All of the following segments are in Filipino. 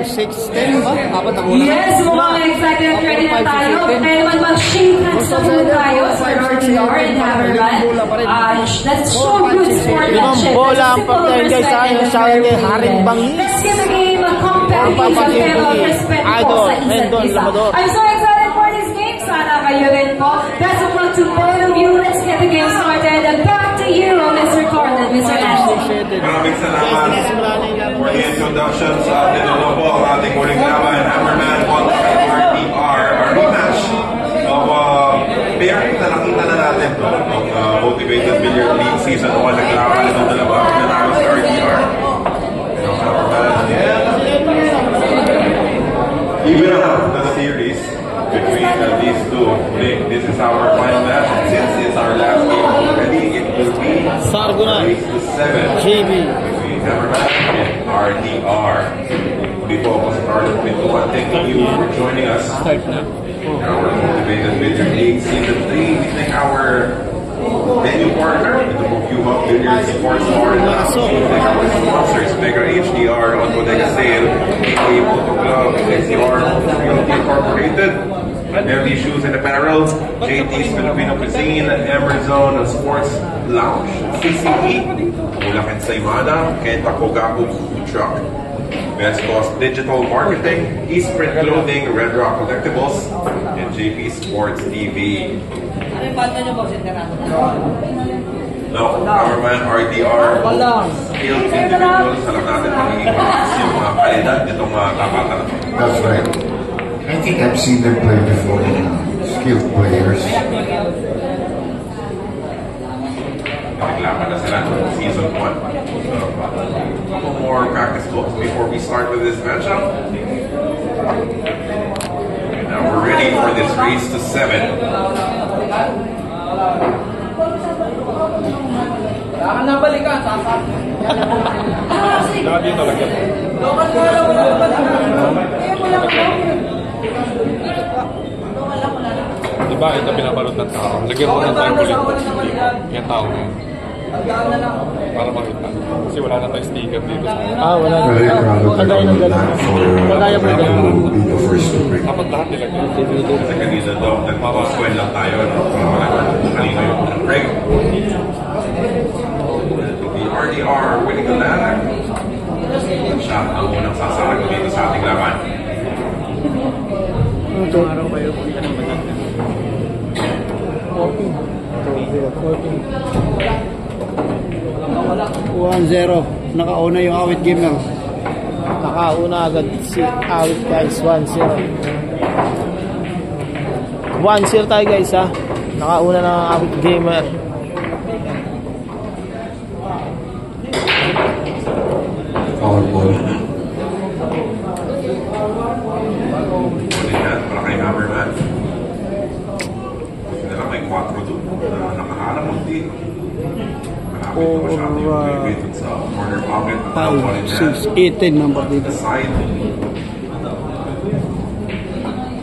6-10 ba? Apat na muna. Yes, mukhang excited at ready na tayo. Kaya naman mag-shake hands na muna tayo for RDR and Hammerman. Let's show good sportsmanship. Bola ang pagkain guys sa akin. Sa akin kay Haring Bangis. Let's give the game a competitive level of respect po sa isa't isa. I'm so excited for this game. Sana kayo rin po. Best of luck to both of you. Let's get the game started. And back to you, Mr. Carlin, Mr. Ashley. Maraming salamat for the introduction sa tinulong po ang ating muling laban, Hammerman kontra RDR, our rematch of pairing na nakita na natin ng Motivated Billiard League Season 1. Naglaban itong dalawa, nanalo si RDR. Even up the series between these two. This is our final match. Since it's our last game already, it will be race to 7 JB between Hammerman and RDR. Before we start with one, thanking you for joining us. Our Motivated Billiard League Season 3. We thank our venue partner, the Bukuma Billiard Sports Bar and we thank our sponsors, Mega HDR, on Bodega Sale, AK Moto Club, XDR, Realty Incorporated, MD Shoes and Apparel, JT's Filipino Cuisine, Emerzone Sports Lounge, CCE, Bulacan Saimada, Kenta Kogaku Food Truck, Best Cost Digital Marketing, Eastprint Clothing, Red Rock Collectibles, and JP Sports TV. No, Hammerman, RDR, skilled individuals. Alam natin magiging malakas yung mga kalidad nitong mga kapatan. That's right. I think I've seen them play before. Skilled players. Naglaban na sila Season 1. A couple more practice books before we start with this matchup. And now we're ready for this race to 7. Diba, ito pinabalot ng tao. Lagyan mo ng tayo ulit. Yung tao na yun. Para makita. Kasi wala na tayo sticker dito. wala na. Very proud of everyone for being the first to break. Dapat lahat nilagyan. Kasi kanina daw, nagpapaswell lang tayo. Kanina yung break. The RDR winning the ladder. Siya ang unang sasarag dito sa ating laban. Itong araw kayo. 1-0. Nakauna yung Awit Gamer. Nakauna agad si Awit guys. 1-0. 1-0 tayo guys ha. Nakauna ng Awit Gamer. Our ball. Para kay Hammerman. Buti na lang may 4 doon. Nakaharap mo din. Malapit na masyado yung elevated sa corner pocket. 5, 6, 18 number dito. Side.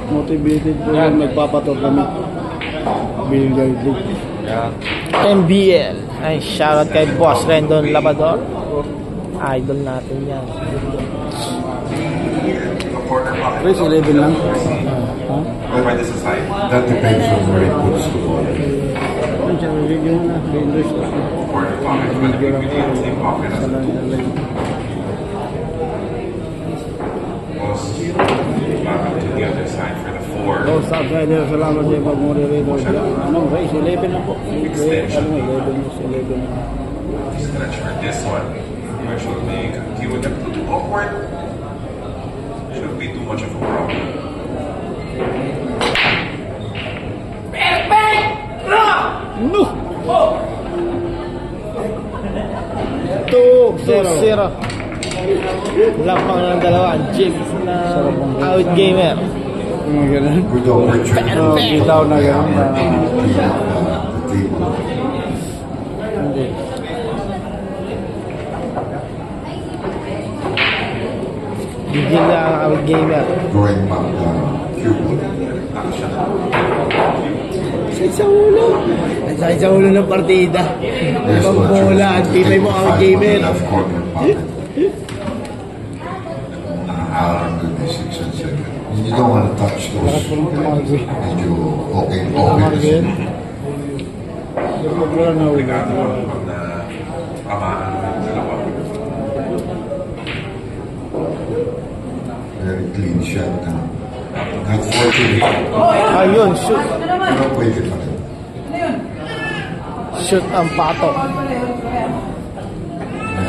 Motivated po yung nagpapator kami. Billiard League. MBL. Ay, shoutout kay Boss Rendon Labador. Idol natin yan. Race 11 lang. Over this aside. That depends on where he puts the ball. Corner pocket. But we need the same pocket as the to the other side for the 4. Oh, stop right there. Salamat sa pag-moderator. Ano, race 11 na po. Extension. 11. Stretch for this one. Which will make you with a little awkward. Shouldn't be too much of a problem. No! 2-0. Lampang ng dalawa. James na Awit Gamer. Good opportunity. Bitaw na gano'n. Bigyan na ang Awit Gamer. Going back Cuba. Sakit sa ulo ng partida. Ibang bola. Ang tibay mo Awit Gamer. hour and 26 and 7. You don't want to touch those. Medyo okay kasi. Komplikado pag na-kamaan ng dalawa. Very clean shot now. Unfortunately, Ayun, shoot. pwede pa rin. Shoot ang pato.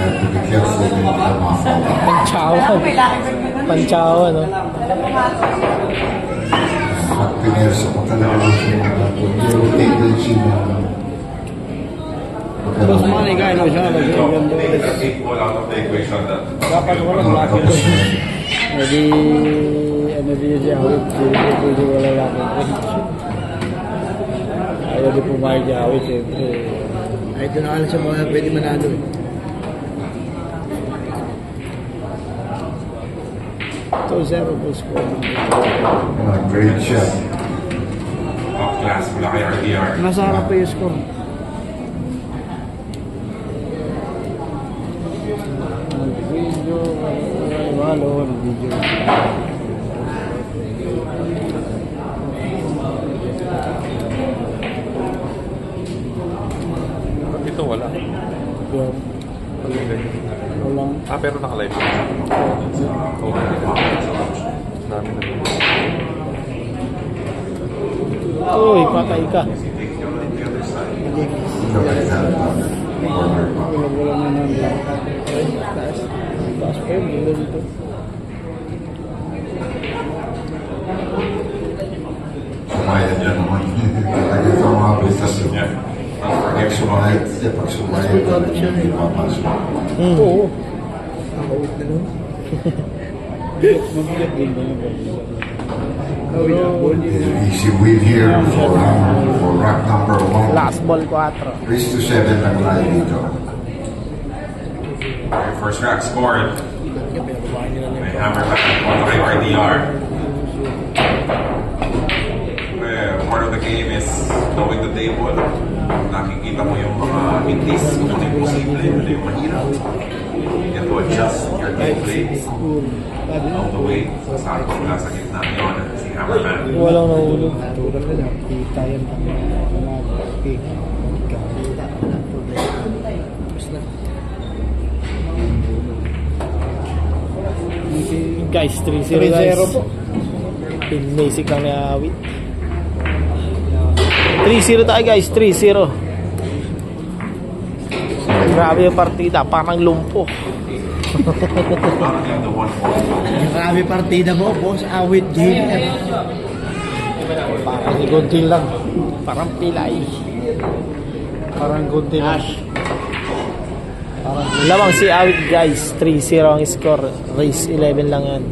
To be careful in the mafia. Panchawan. Panchawan, no? At pinersa ko talaga yung tendency na Mas money guy, no siya. Take a seat ball out of the equation that Dapat walang laki. Hindi, ano din siya, hindi wala laki. Ayaw din pumayag siya, siyempre. Ay, ito na alam siya mga pwede manalo eh. So, 0 po score. great shot. top class mula kay RDR. Nasa harap pa yung score. Video, walo, video. Ito wala. Yung, walang, Pero naka-live. Okay. Dami na. Uy, patay ka. Look at that corner pa. wala na namin. Taas. Taas pa yun, wala dito. Sumaya dyan naman. Talaga ito mga business. Yeah. Pag sumaya, pag sumaya, hindi papasok. Oo. Nakawit na nun. Mabigat din ba yung Easy win here for rack number 1. Last ball 4. 3-7 lang tayo dito. First rack scored. May hammer back on kay RDR. Part of the game is knowing the table. Nakikita mo yung mga mitis, kung ano yung posible, ano yung mahirap. You get to adjust your gameplay all the way. Sakto mula sa gitna yun, si Hammerman. Walang nahulog. tulad na lang. Kita yan. Guys, 3-0 guys. 3-0 po. Basic lang ni Awit. 3-0 tayo guys, 3-0. Grabe yung partida, parang lumpo. Grabe partida mo, boss. Awit game. Parang si Gunting lang. Parang pilay. Parang gunting. Lamang si Awit guys, 3-0 ang score. Race 11 lang yan.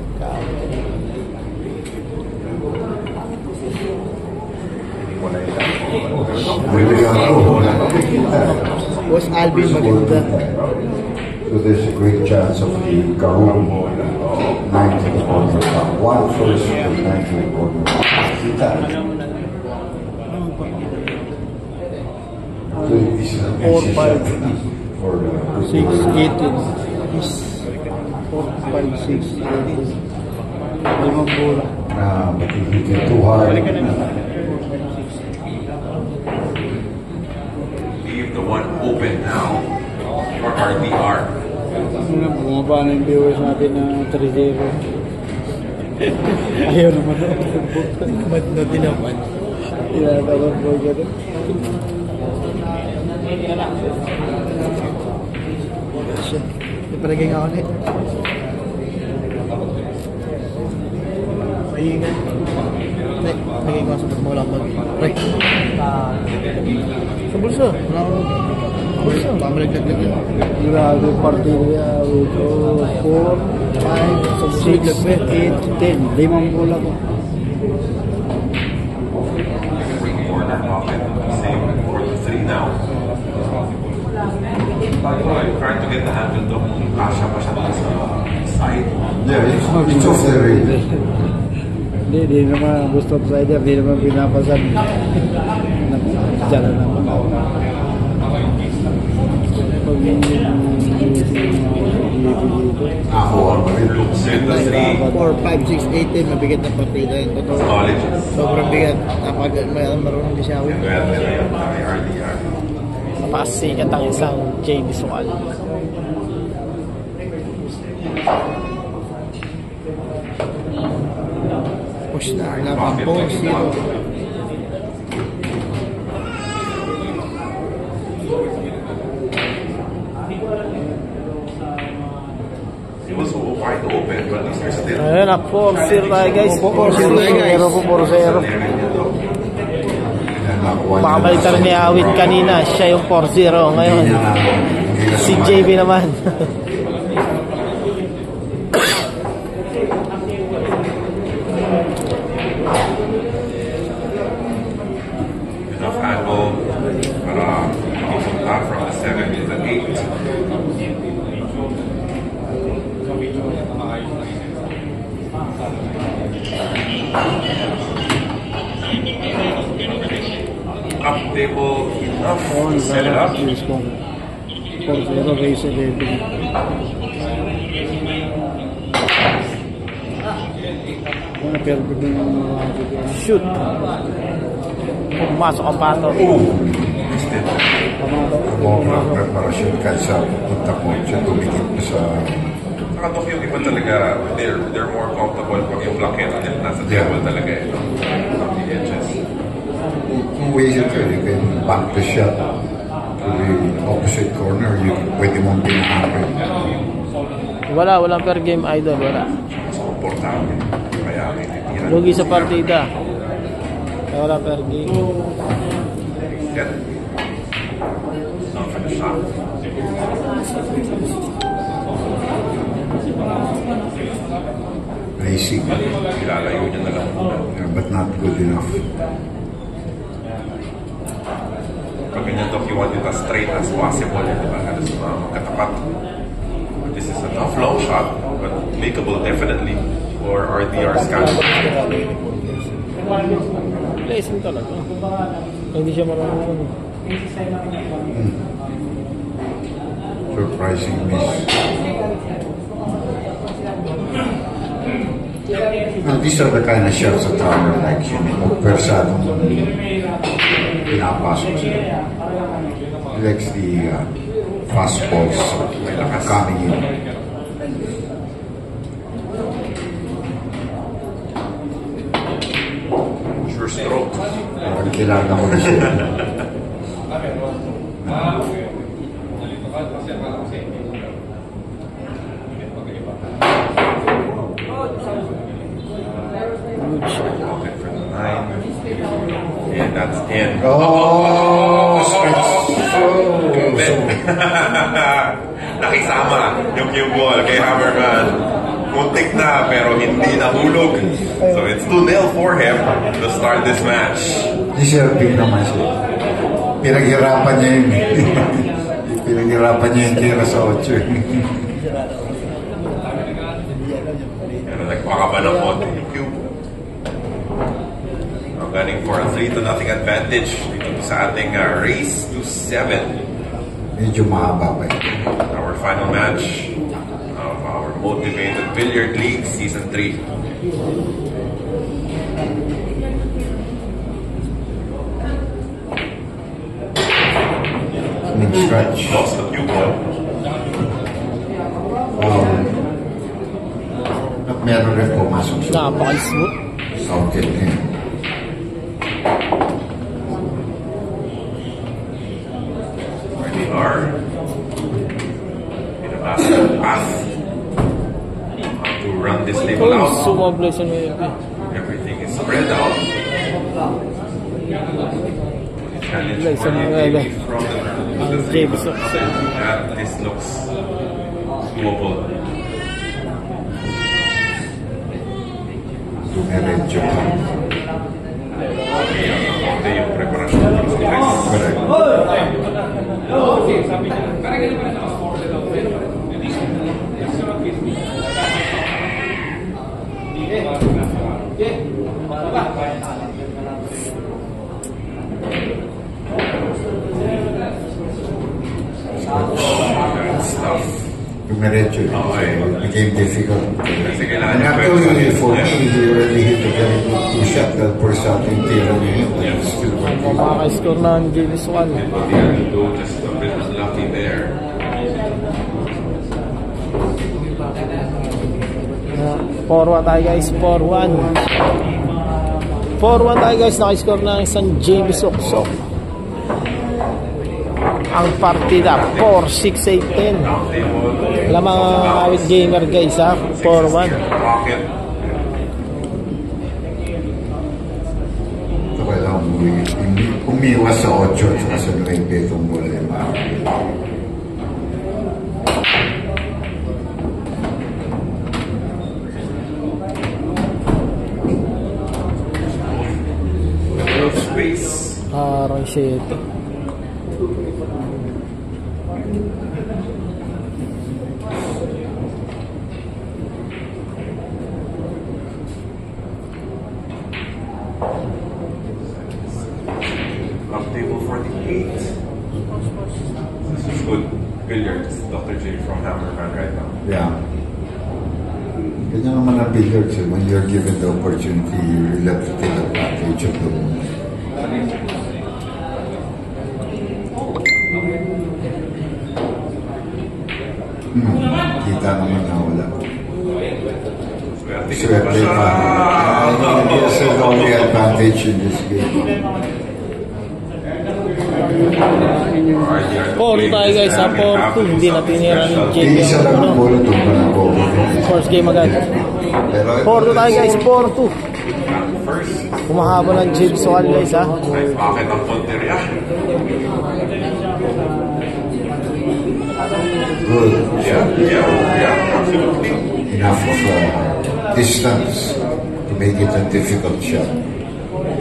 Boss Alvin maganda. So there's a great chance of the Karoon 19th corner. One first and 19th corner. So this is an 4-5. for the 6-18. 4-5-6. Limang bola. but if you get too high, Leave the one open now for RDR. Bumaba na yung viewers natin na 3-0. Ayaw naman. Ba't na tinaman? Tinatawag po gano'n. Shit. Di pa naging ako ulit. Pahingan. Naging ako sa pagmula mag. Right. Sa bulsa. Wala ako. Bulsa. Pamalaglag-lag yun. Grabe partida. 4, 5, 6, 8, 10. Limang bola ko. Corner pocket. Same for the 3 now. I'm trying to get the handle to kasha pa siya sa side. yeah, it's off the range. Hindi naman gusto outsider, hindi naman pinapasan. Diyan na naman. Pag dito. Nakuha mo rin. Set the 3. 4, 5, 6, 8 din. Mabigat na partida yun. Totoo. Knowledge. Sobrang bigat. Napag marunong disawin. Well, RDR. Pasikat ang isang J Visual. Push na. Laban 4-0. It was wide open, but at least they're still. Ayun na, 4-0 tayo guys. 4-0 tayo, guys. 4-0. Pakabalitan ni Awit kanina, siya yung 4-0 ngayon. Si JB naman. Enough angle para ipunta from the 7 to the 8. Up table enough to set it up. 4-0 race 11. Ano pero bigyan ng mga Shoot. Pumasok ang pato. Instead, ang preparasyon kahit sa punta ko siya tumikit pa sa Nakatok yung iba talaga, they're more comfortable pag yung blockhead nasa table talaga eh. On the edges. kung ways it you can back the shot to the opposite corner, pwede mong pinahakin. Walang per game idol, wala. Mas komportable. Kaya titira. Lugi sa partida. Kaya wala per game. Set. Not for the shot. Racing, Ilalayo niya na lang muna. but not good enough. Pag ganyan Doc, you want it as straight as possible. Di ba? Halos magkatapat. This is a tough long shot, but makeable definitely for RDR scan. Placing talaga. Hindi siya marunong. Surprising miss. Now, these are the kind of shots that are like, persadong pinapasok siya. He likes the fastballs coming in. Sure stroke. Parang kailangan ko na siya. Good shot. Okay for the 9. And that's in. Oh, strikes. Nakisama yung ball kay Hammerman. Muntik na pero hindi nahulog. So it's 2-0 for him to start this match. Deserving naman siya. Pinaghirapan niya yun. Pinaghirapan niya yung tira sa 8. Pero nagpaka ba ng konti yung cube? Now gunning for a 3-0 advantage dito sa ating race to 7. Medyo mahaba pa yun. Our final match of our Motivated Billiard League Season 3. Mid-stretch. Lost the cue ball. At meron rin pumasok sa Napaka-smooth. counted na yun. RDR. Pinabasa ng path. How to run this table Oh, out. sumobla sa maybe. Everything is spread out. Challenge Like for some the way, baby from the James. Yeah, this looks doable. Medyo. Ito yung preparasyon para sa race. Correct. Good stuff. dumiretso. Okay. It became difficult. Kasi kailangan And niya actually, for me, he already hit a very good two-shot that first shot in Tiro niya. Still working. Makaka-score ng James Wan. Just a bit lucky there. 4-1 tayo guys, 4-1. 4-1 tayo guys, nakiscore ng isang James Oksok. Ang partida 4-6-8-10. Alam mga awit gamer guys ha, 4-1. So kailangan umiwas sa 8 at sa 9 itong bola yung space. Parang shit. Up table 48. This is good billiards. Dr. J from Hammerman right now. Yeah. Ganyan naman ang billiards. When you're given the opportunity, you really have to take advantage of the moment. Kita naman na wala. Swerte ka. This is the only advantage in this game. 4 tayo guys ha, 4-2. Hindi na tinira ni James Isa lang ang bola doon pa nag-over. first game agad. 4-2 tayo guys, 4-2. Kumahaba ng James Wan guys ha. Bakit ang Ponteria? Good. Yeah, absolutely. Enough of distance to make it a difficult shot.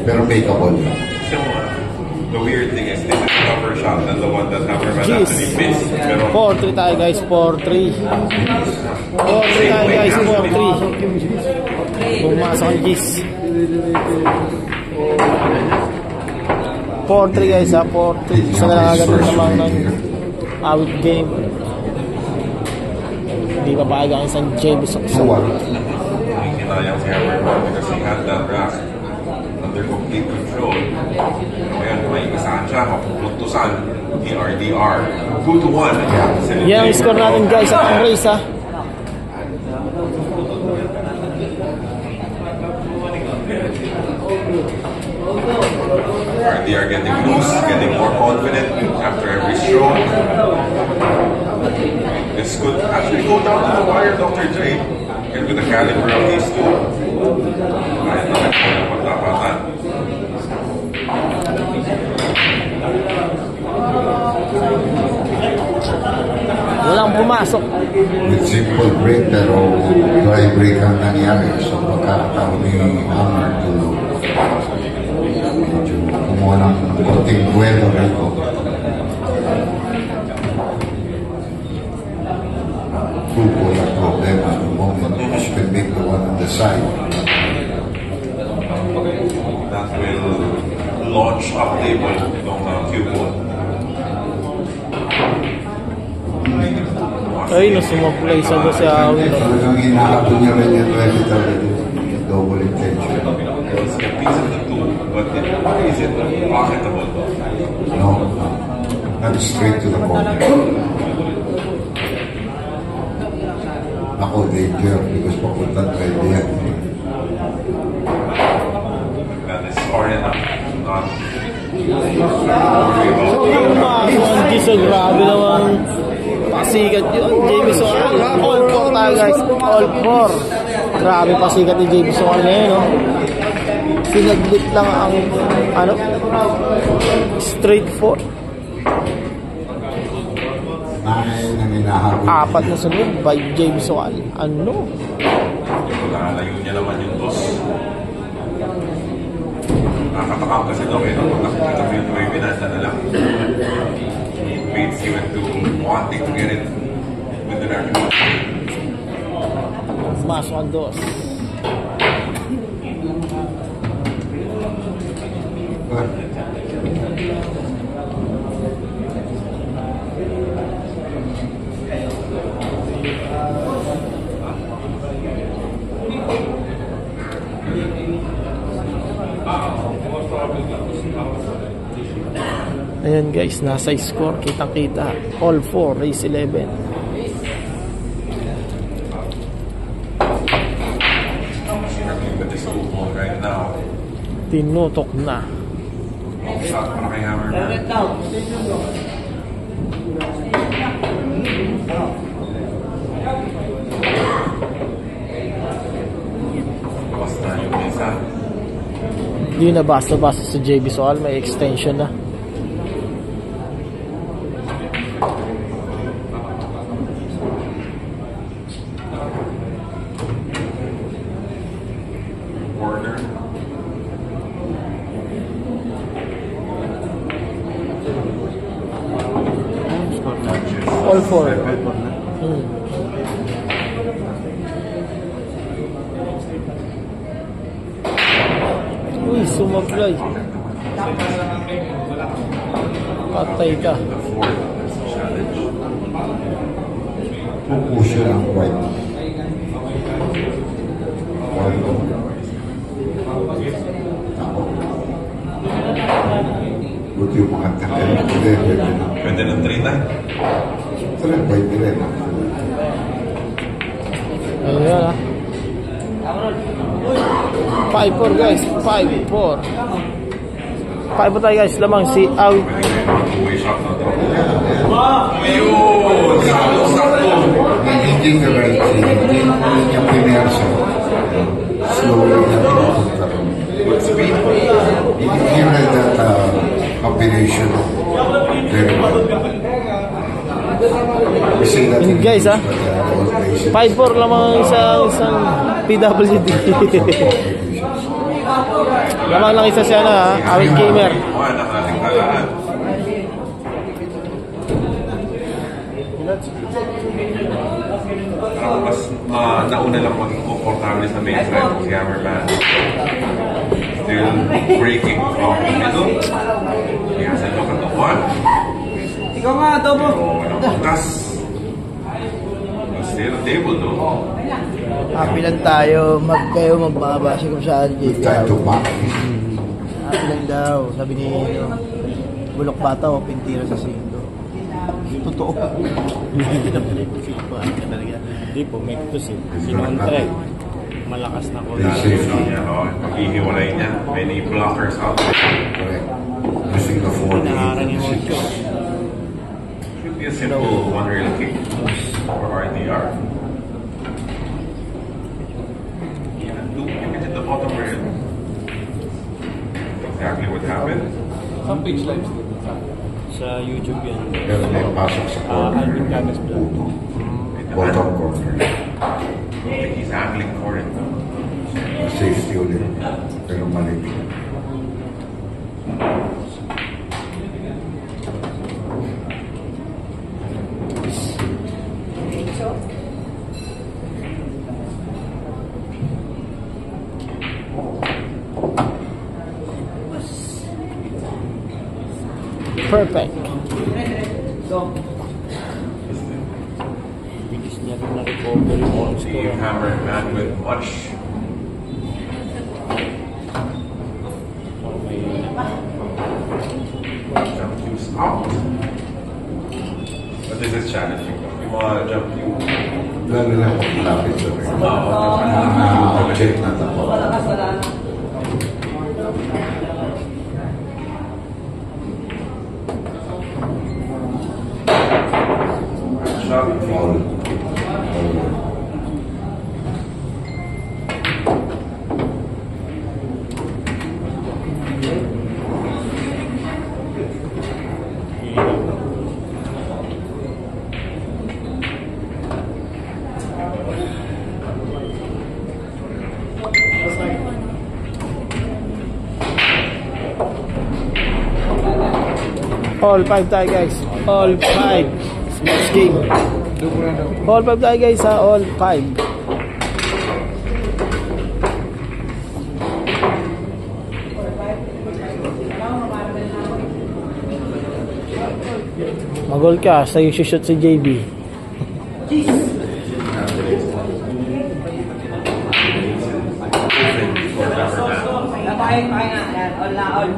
Pero makeable lang. So, the weird thing is this is a tougher shot than the one that Hammerman Jeez. actually missed. Pero 4-3 tayo guys, 4-3. 4-3 tayo guys, 4-3. Pumasok ang Gis. 4-3 guys ha, 4-3. Isa na lang agad naman ng awit game. Hindi pa paag ang isang James Oksok. hinayang si Hammerman because he had that rack under complete control. Ngayon, may isahan siya, mapupuntusan ni RDR. 2-1. Yan ang score natin guys at ang race ha. RDR getting loose, getting more confident after every stroke. This could actually go down to the wire, Dr. J. And with the caliber of these two, kahit na magtapatan. Walang pumasok. With simple break pero dry break ang nangyari. So pagkakataon ni Hammer to medyo kumuha ng konting duelo rito. Tubo yung problema at the moment. She can make the one on the side. That will launch up table ng cube ball. Ay, nasumaplay sa doon si Awin. Talagang hinahabol niya rin yung double intention. It's a piece of the two, but is it pocketable? No, not straight to the corner. Ako, danger because papuntan pwede yan. That is hard enough. Not Pumasok ang Gis. Grabe naman. Pasikat yun, James Wan. All 4 tayo guys, all 4. Grabe pasikat ni James Wan na yun, no? Sinaglit lang ang, ano, straight 4. Ay, nang hinahabol. 4 na sunod by James Wan. Ano? Lalayo niya naman yung toss. Nakatakam kasi daw eh, nakakita mo yung may binasa na lang. It leads you into wanting to get it with the dark. Pumasok ang dos. Ayan guys, nasa score, kitang-kita. All 4, race 11. With this football right now. Tinutok na. Shot para kay Hammerman. Basta yung isa. Hindi na basta-basta sa JB Soal, may extension na. Corner. All 4. Uy, sumablay. Patay ka. The fourth challenge. Pupush yun ang white. Buti yung mga kanya. Pwede ng 3-9. Talagang white din. Ayan ah. 5-4 guys. 5-4. 5 tayo guys. Lamang si Awi. Two-way shot na to. Ayun! Sakto! Hindi the right thing. Hindi niya pinerso. Slowly na pinupunta. Good speed. He read that combination very well. We say that in Guys, English, but, 5-4 lamang isang PWD. Lamang lang isa siya na Awit Gamer. One ang ating talaan. Mas nauna lang maging komportable sa main side si Hammerman. Still breaking from the middle. He has a look at the one. Ikaw nga, Tobo. So, walang butas. Still table though. Happy lang tayo. Kayo magbabasa kung saan JB. time to back. Happy lang daw. Sabi ni Bulok Bata o Pintira sa Sindo. Totoo. Hindi po, may kutos eh. Sinontre. Malakas na ko. Pag-ihiwalay niya. Many blockers out there. Correct. Using the 40. Should be a simple one rail kick for RDR. Loop him into the bottom rail. Exactly what happened. Some page lives Sa YouTube yan. Pero may pasok sa corner. Alvin Cames Vlog. Bottom corner. He's angling for it. Safety ulit. Pero mali. Perfect. Bilis niya rin na-recover yung on The score. Hammerman with much. Jump cues out. But this is challenging. Yung mga jump cue. Lalo na kung malapit sa rin. Check na ito. Shot. Foul. All 5 tayo guys. All 5. Next game. All 5 tayo guys ha. All 5. Magol ka. Sa'yo shoot si JB. Napakain nga yan. All na all.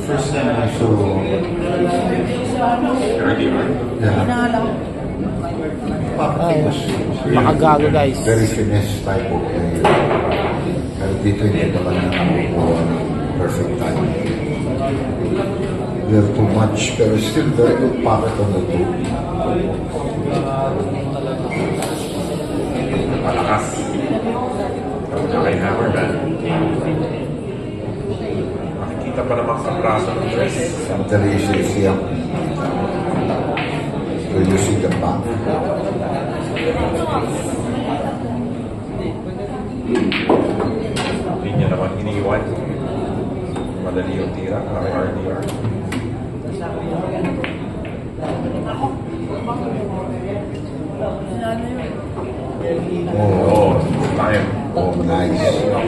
First time I saw. Yeah. Ay, makagago guys. Very finesse type of player. Pero dito hindi naman nakukuha ng perfect time. We have too much, pero still very good pocket on the two. Malakas. Kay Hammerman. Makikita pa naman sa braso ng dress. Sometimes you see him. So you see the back. Hindi niya naman iniwan. Madali yung tira. Kami RDR. Oh, time. Oh, nice.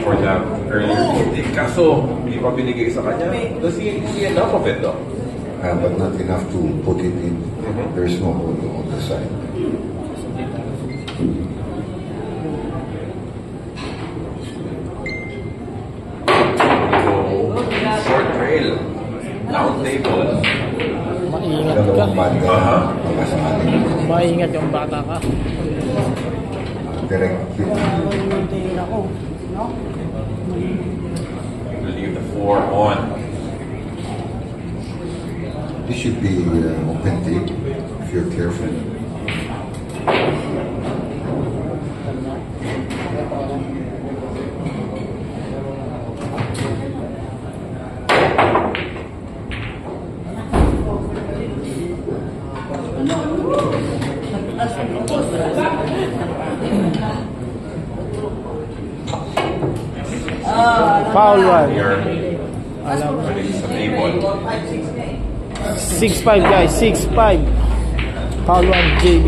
For that earlier. Kaso, hindi pa binigay sa kanya. Does he see enough of it though? But not enough to put it in. There's no hole on the side. So, short trail. Down table. Maingat ka. Dalawang banda. Pagkasali. Maingat yung bata ka. Direct hit. Leave the 4 on. This should be open tape if you're careful. Foul one. Here. Balik sa table. 6-5 guys, 6-5. Foul 1 JB.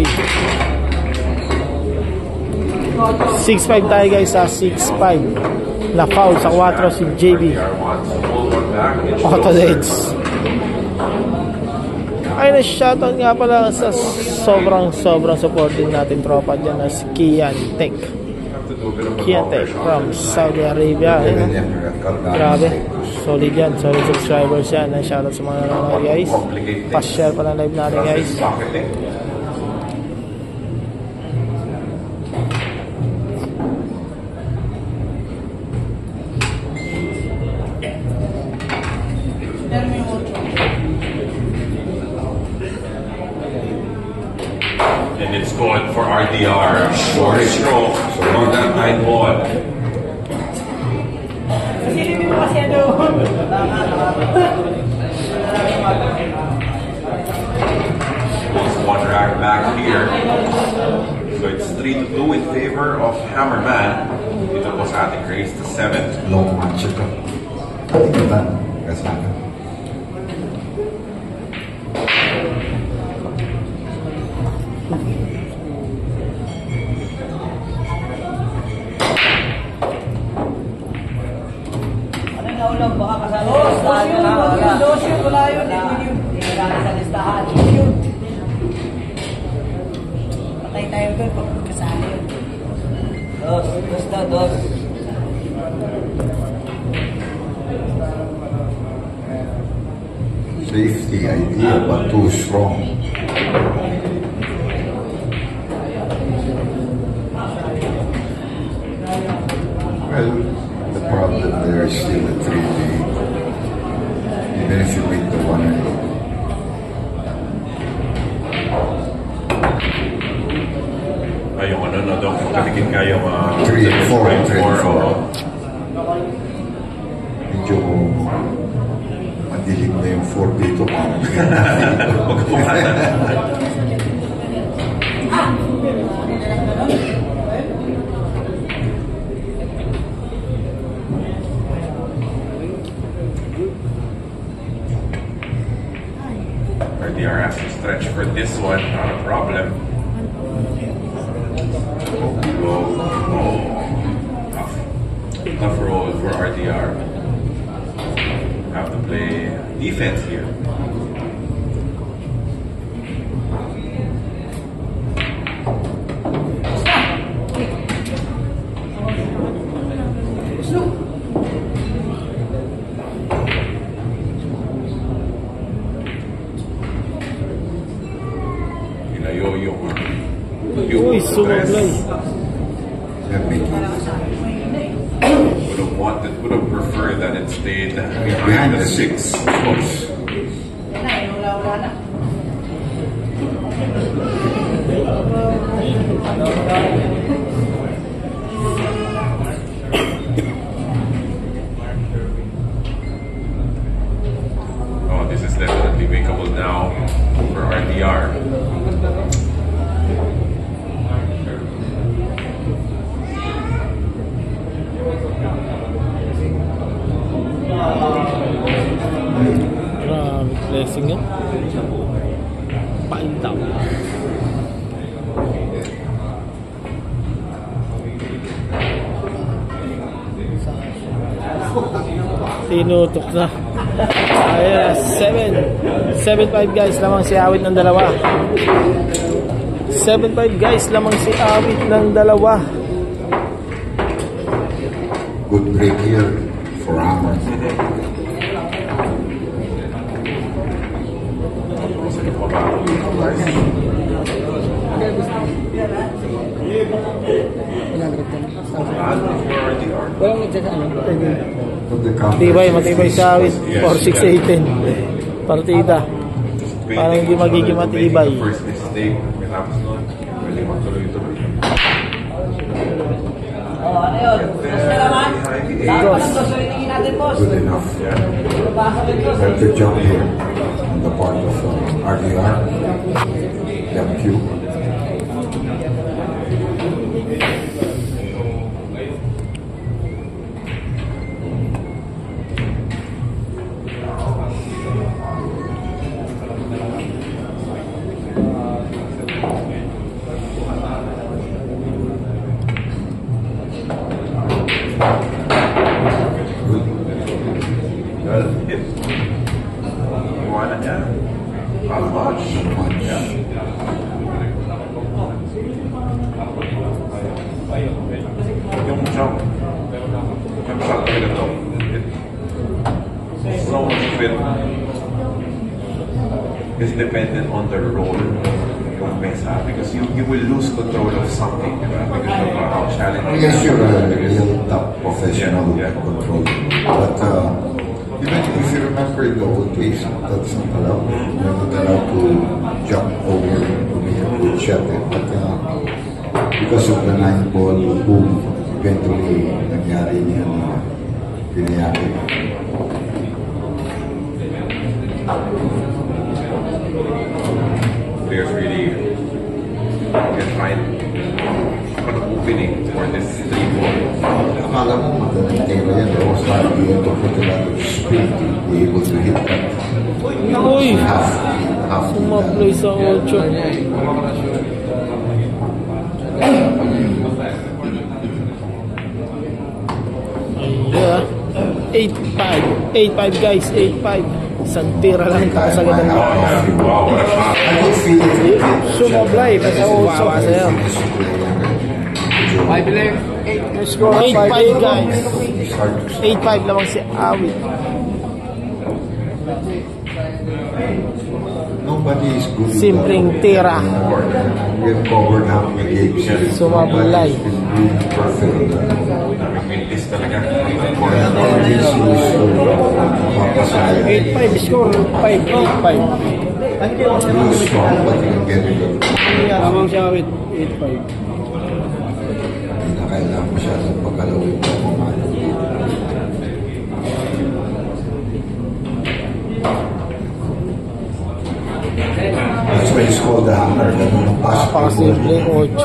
6-5 tayo guys sa 6-5. Na foul sa 4 si JB. Auto Reds. Ay na shoutout nga pala sa sobrang supporting natin tropa dyan na si Kian Tech. Kian Tech from Saudi Arabia. Grabe. Solid yan. Solid subscribers yan. Shoutout sa mga nanonood guys. Pa-share pa ng live natin guys. And it's good for RDR. Short stroke on that 9 ball. One rack back here. So it's 3-2 in favor of Hammerman. Ito po sa ating race to 7. Long match ito. Tingnan. Kasama. Patay tayo doon pag kasali yun. Dos. Safety idea, but too strong. Well, the problem there is still a 3D. Even if you make the 1 Ay, yung ano daw, magkabigit nga yung 3 and 4. 3 and 4. 4. Medyo madilim na yung 4 dito. RDR has to stretch for this one, not a problem. Tough roll for RDR. Have to play defense here. Sumablay. They're making it. Would have preferred that it stayed behind the 6. Wala na. Oh, this is definitely makeable now for RDR. Blessing niya. Paintaw. Tinutok na. Ayan, 7-5 guys lamang si Awit ng dalawa. 7-5 guys lamang si Awit ng dalawa. Good break here for Hammer. Matibay sa Awit. 4-6-18 partida. Parang hindi magiging matibay. First mistake, matapos nun, pwede magtuloy-tuloy. Ano yun? Boss na naman? Dapat ang gasolinihin natin, boss. Good enough. Have to jump here on the part of RDR. MQ. Yung jump shot talaga to. So much fit is dependent on the role yung mesa because you will lose control of something, diba? Because of how challenging. I guess you're a real top professional who can control it. But even if you remember in the old days, that's not allowed. You're not allowed to jump over to make a good shot. But because of the 9-ball boom, eventually nangyari niya na pinayari. Players really can find an opening for this 3-ball. Akala mo magaling tira yan. I was not able to put a lot of speed to be able to hit that. Uy! Half Sumablay sa 8. Yeah. 8-5 guys, 8-5. Isang tira lang tapos agad ang sumablay pa sa 8 sa'yo. 8-5 guys. 8-5 lamang si Awit. Nobody is good. Simpleng tira. We have covered half the games. Sumablay. Perfect. Mintis talaga. 8-5 score. 5-8-5. Really strong, but you can get it. Lamang si Awit. 8-5. Hindi na kailangan masyadong pagkalawin mo kung ano. That's why it's called the hammer. Ganun ang pasok. Pakasimpleng 8.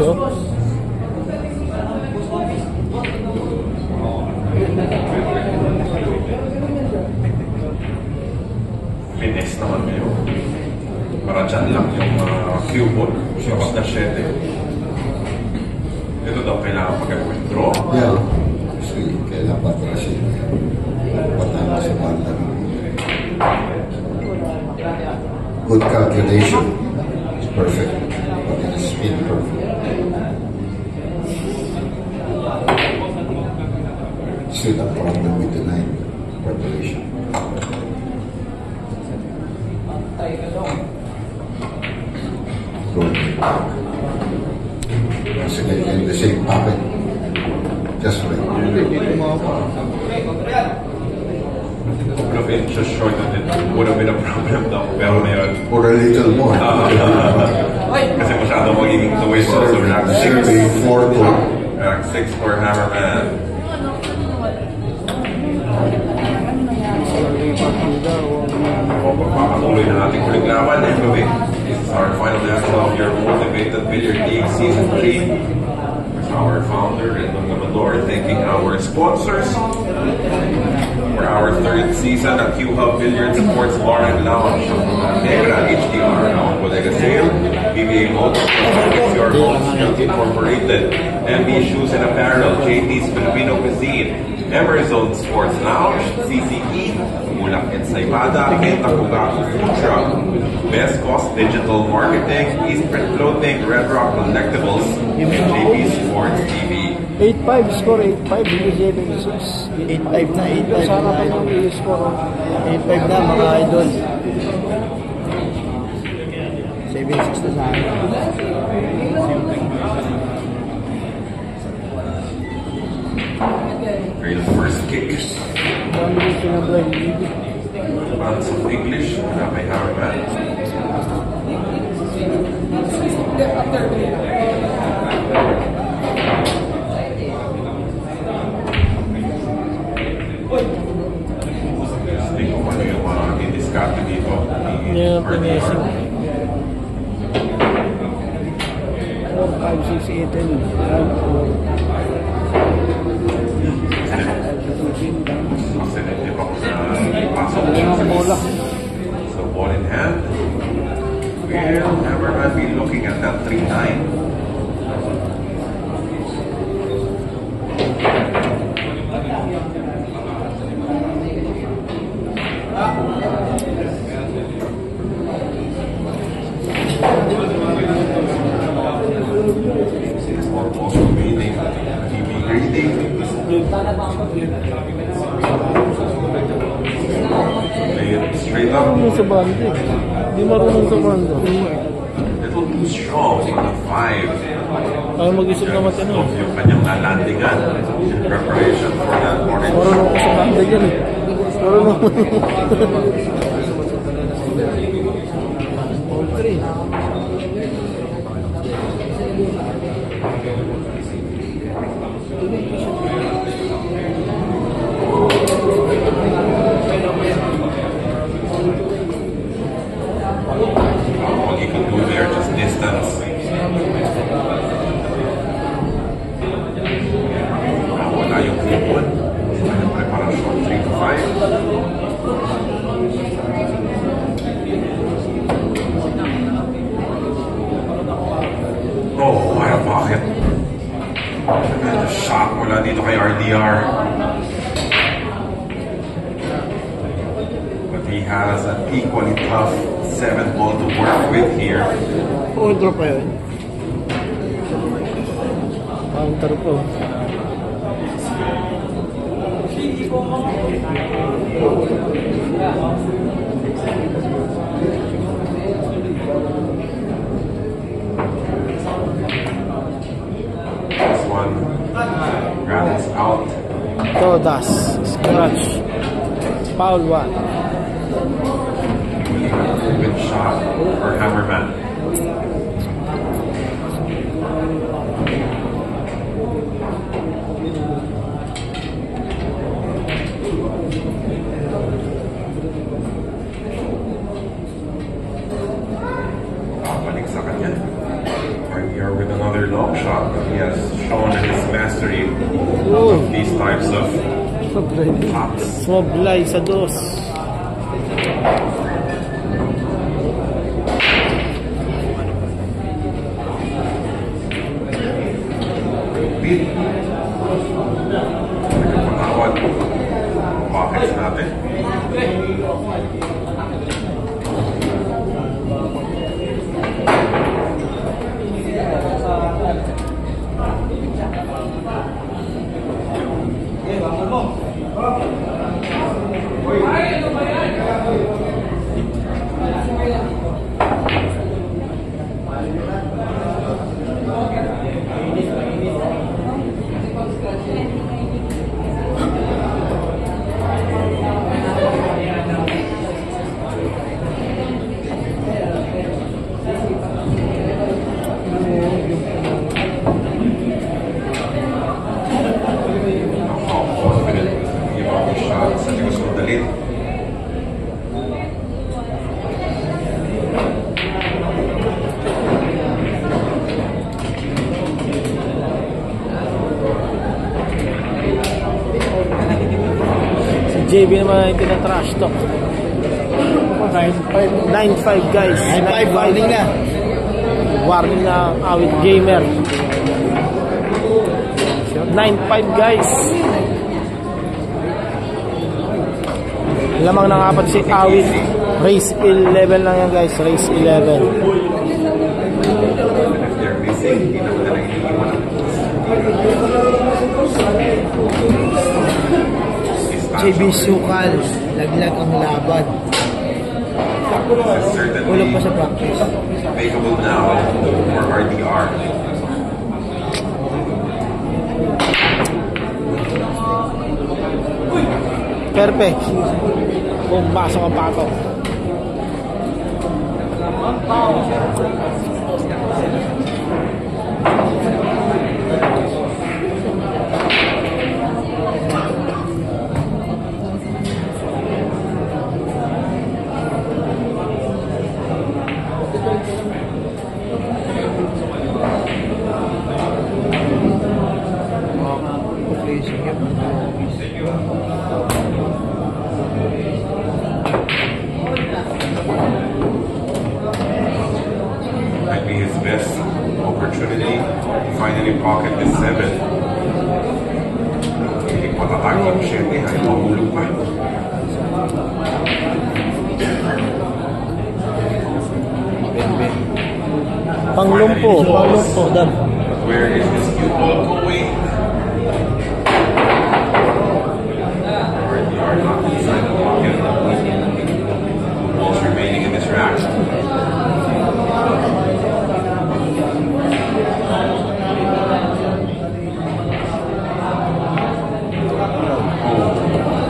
Finish naman kayo. Para dyan lang yung cue ball. Tapos na 7. Ito daw kailangan mag-withdraw. Yeah. Kasi kailangan patrasin. Patama sa banda. Good calculation. It's perfect. But it is imperfect. Still a problem with the 9 preparation. Good. in the same pocket. Just right. A couple of inches short of it would have been a problem though. Pero ngayon, Or a little more. kasi masyado magiging tuwid so rack 6. 4-2. Rack 6 for Hammerman. Pagpapatuloy na ating huling laban and moving. This is our final episode of your Motivated Billiard League Season 3. Our founder, Rendon Gamador, thanking our sponsors for our third season at Q-Hub Billiard Sports Bar and Lounge. Negra HDR, now Bodega Sale, BBA Motors, your Homes Incorporated, MB Shoes and Apparel, JT's Filipino Cuisine, Emerzone Sports Lounge, CCE, Mulak and Saibada, Kentakugaku Food Truck, Best Cost Digital Marketing, Eastprint Clothing, Red Rock Collectibles, JP Sports TV. 8-5 score, 8-5 hindi 7-6. 8-5 na, 8-5 sana pa yung score. 8-5 na mga idol. 7-6 na sana. Real first kick. Bounce of English, by Hammerman. Hindi ko ano yung mga i-discard dito. Yeah, pinasing. 4, 5, 6, 8, 10. Positive ako na pasok siya. So ball in hand. Will Hammerman be looking at that 3-9? Or also reading, TV reading. Play it straight up. Marunong sa banda eh. Hindi marunong sa banda. Little too strong on the 5. Ayaw mag-isip na matino. Yung kanyang landingan in preparation for that morning. Marunong ko sa banda dyan eh. Marunong. All 3. What he could do there, just distance. Wala yung flipon. Kanyang preparasyon, 3-5. Oh, what a pocket. Tremendous shot mula dito kay RDR. But he has an equally tough 7th ball to work with here. Control pa yun. Counter po. This one rounds out. Todas. Scratch. Foul 1. Good shot for Hammerman. Balik sa kanya. Right here with another long shot. He has shown his mastery of these types of shots. Swablay sa dos. Beat. Nagpapatawad. Pockets natin. JB naman yung tinatrash talk. 9-5 guys. 9-5, warning na. Warning na Awit Gamer. 9-5 guys. Lamang ng apat si Awit. Race 11 lang yan guys. Race 11. JB Sukal, laglag ang laban. Ulog pa sa practice. Available now for RDR. Perfect. Pumasok ang pato. Might be his best opportunity to finally pocket the 7. Hindi patatag ng 7 ay mahulog pa. Panglumpo dan. Where is this cue ball going? RDR not inside the pocket. Balls remaining in this rack.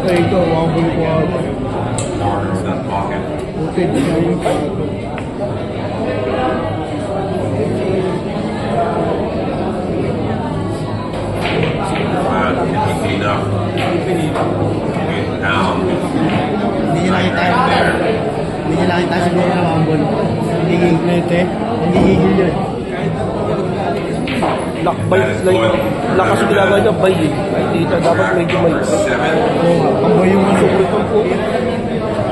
Ay, ito, wabol ko ako. Corner of that pocket. Open na yung Clean up. Get down. Hindi niya nakita siguro na wabol. Nagigigil yun. Lakbay, lakas yung ginagawa niya, bay eh. Ay, dito, dapat medyo may. Ang bay yung masukot ng po.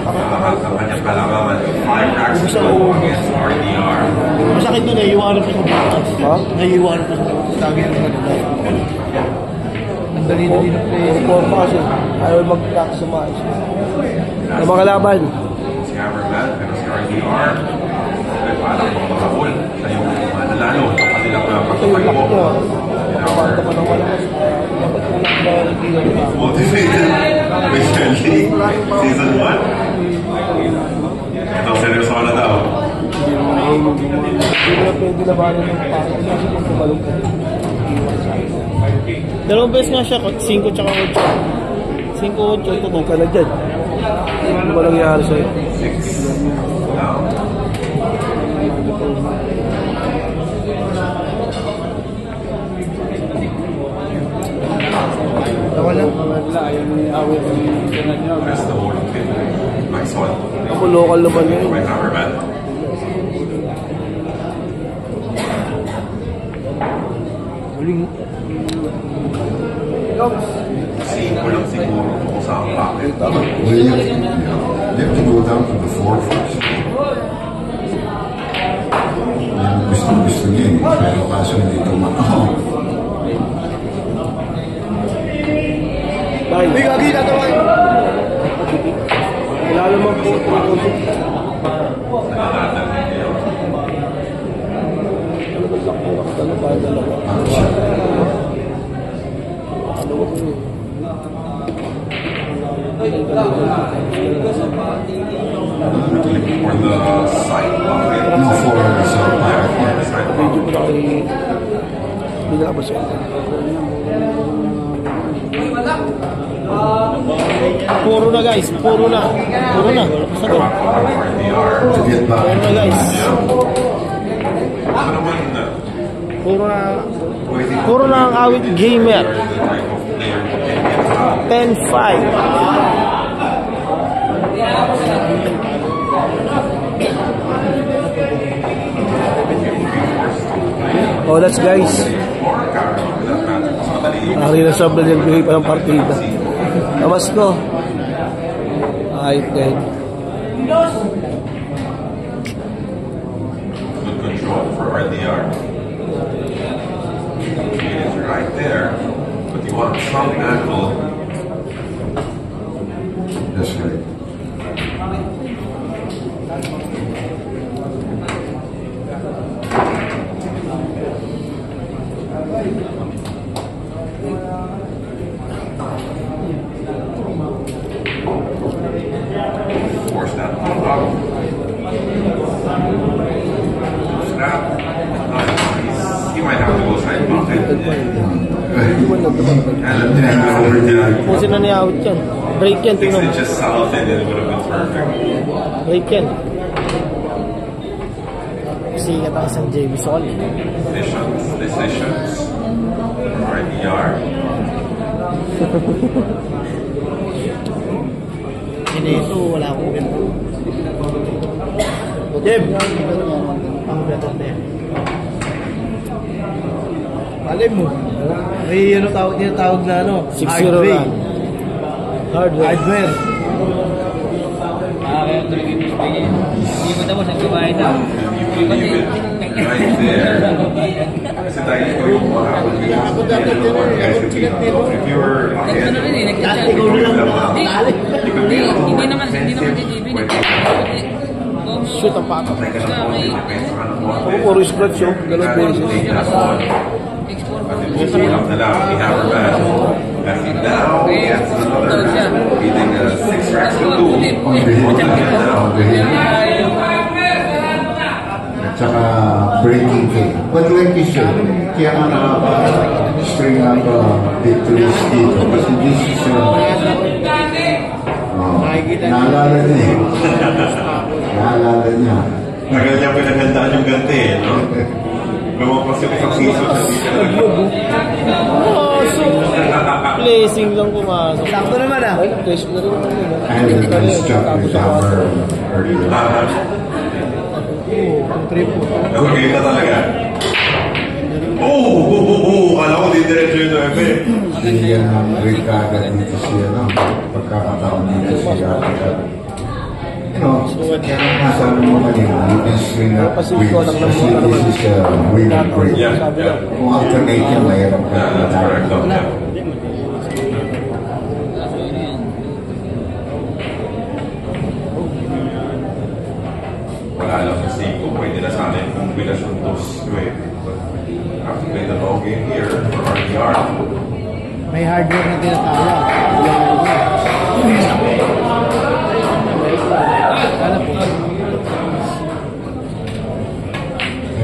Ang kanyang kalamangan. 5 racks to go against RDR. Masakit doon, naiiwanan pa sa bukas. Ha? Naiiwanan pa sa bukas. Sabi ng kanila. Ang dali-dali na play. Form pa kasi. Ayaw mag-practice sa maayos. Ang mga laban. Si Hammerman, pero si RDR, ay parang makakabol sa yung mananalo sa kanilang Ito yung laki pagpapagbo. niya. Kapag pa ng malakas. Dapat yung laki na Motivated Mr. Lee, Season 1. Itong seryoso na daw. Hindi na pwede labanan ng pangit. Kasi kung tumalong ka din. Dalawang beses nga siya, 5 tsaka 8. 5-8, tutok ka na dyan. Ano ba nangyari sa'yo? 6 down. Wala. Rest the whole of it. Nice one. Ako local naman yun. By Hammerman. Huling. Siko lang siguro kung saan bakit. Well, you have to go down to the 4 first. Yan, gusto niya eh. Pero kaso hindi tumakbo. Dahil, Uy, gagi, natawa. lalo man po. Looking for the side pocket. No, 4 is Yeah, out. for the side Medyo pocket. ko na kayo. Hindi na kapasya. Puro na guys, puro na. Puro na. Sagot. RDR. To get back. Puro na guys. Ano naman Puro na. pwede Puro na ang Awit Gamer. the type of player who can get out. 10-5. Oh, that's guys. Or counter for that matter. Mas madali yung Ari na sobrang nagbigay pa ng partida. Tamas ko. Ayot din. Good control for RDR. It is right there, but you want some angle. That's right. Force that one out. Snap. He might have to go side pocket. And over there. Kung sino niya-out yan. Break yan, Thinks tingnan it mo. just south and it would have been perfect. Break yan. Sikat ang isang JB Sol. Decisions. RDR. Ito, wala akong ganito. Jeb! Ang beto din. Alim mo. May ano tinatawag na ano? 6-0 lang. Hardware. Hindi mo tapos ang kumain daw. You leave it right there. Kasi tayo ito yung mga if you were ahead, Hindi naman DDB. Shoot ang pato. Puro scratch yun. Galong beses. Now he has another beating 6 racks to 2. At saka breaking game. But like you said, kaya nga nakaka-string up victories dito. Kasi this is naalala niya eh. Naalala niya. Tagal niya pinaghandaan yung ganti eh, no? Lumabas yung isang season na di siya Placing lang pumasok. Sakto naman ah. Ay, place na rin naman yun. I had a nice shot with hammer earlier. Okay ka talaga. Kala ko didiretso yung 9. Si Ricardo dito siya lang. Pagkakataon dito siya. You know, sabi mo kanina, you can swing up with kasi this is a really great. Kung alternate yan, mayroon ka. That's correct. Wala lang sa Seiko, pwede na sana yung kombinasyon dos. Have to play the long game here for RDR. May hardware na tinatawag.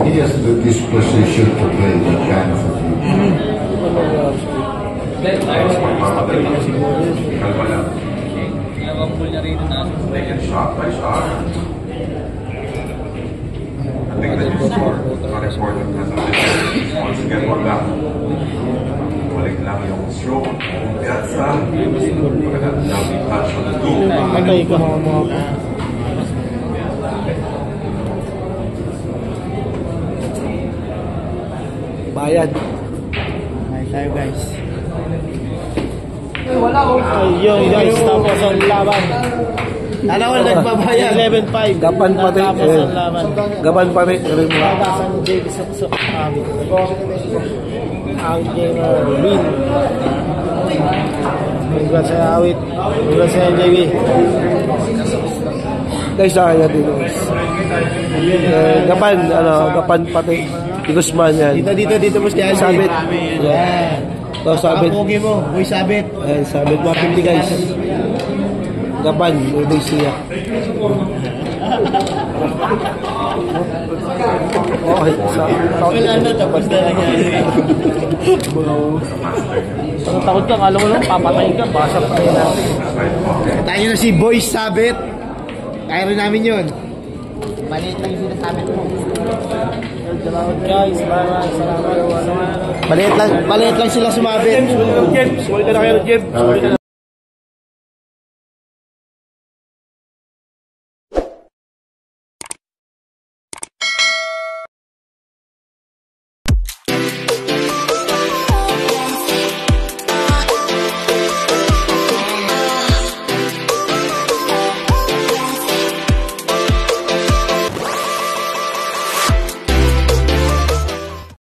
He has the disposition to play that kind of a game. Kalma lang. Take it shot by shot. I think that you scored. Not important because of this. Once again, one back. Balik lang yung stroke. Piazza. Now we touch on the two. Patay ka. Bayad. Bayad tayo guys. Ayun guys, tapos ang laban. Ano ko nagbabayad? 11-5. Gapan pa rin. Tapos ang laban. Gapan pa rin. Pagkasan ni JB sa Out gamer win. Congrats sa Awit. Congrats sa JB. Guys, sa kanya dito guys. Gapan pati. Guzman yan. Dito mo si Alvin. Sabit. Yeah. Ito, sabit. Pogi mo. Uy, sabit. Ayan, sabit. 150 guys. Gapan. Uday siya. Okay. Wala na, tapos na lang yan. Takot ka, alam mo lang, papatayin ka, basa pa rin natin. Tayo na si Boy Sabit. Kaya rin namin yun. Maliit lang yung sinasabi mo. Salamat guys, maraming salamat. Maliit lang sila sumabit. James, sumalit ka na kayo, James.